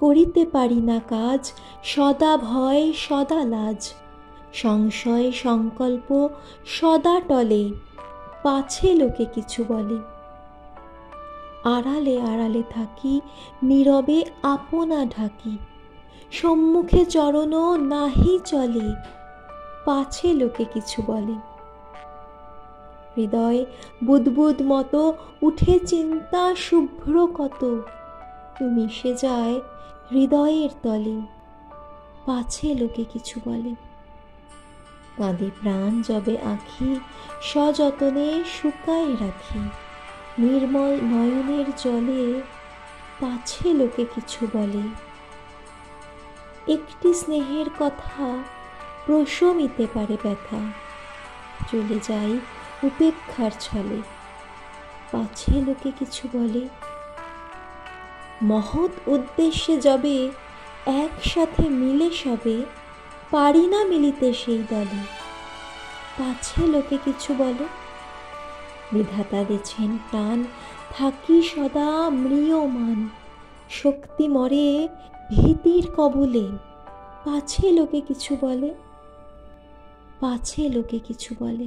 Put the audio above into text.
করিতে পারি না কাজ, সদা ভয় সদা লাজ। সংশয় সংকল্প সদা টলে, পাছে লোকে কিছু বলে। আড়ালে আড়ালে থাকি, নীরবে আপনা ঢাকি। সম্মুখে চরণ নাহি চলে, পাছে লোকে কিছু বলে। হৃদয় বুদবুদ মতো উঠে চিন্তা শুভ্র কত, মিশে যায় হৃদয়ের তলে, পাছে লোকে কিছু বলে। কাঁদে প্রাণ যবে আঁখি, সযতনে শুকায় রাখি। নির্মল নয়নের জলে, পাছে লোকে কিছু বলে। একটি স্নেহের কথা প্রশমিতে পারে ব্যথা, চলে যাই উপেক্ষার ছলে, পাছে লোকে কিছু বলে। মহৎ উদ্দেশ্যে যবে একসাথে মিলে সবে, পারি না মিলিতে সেই দলে, পাছে লোকে কিছু বলে। বিধাতা দিছেন প্রাণ, থাকি সদা ম্রিয়মান। শক্তি মরে ভীতির কবলে, পাছে লোকে কিছু বলে, পাছে লোকে কিছু বলে।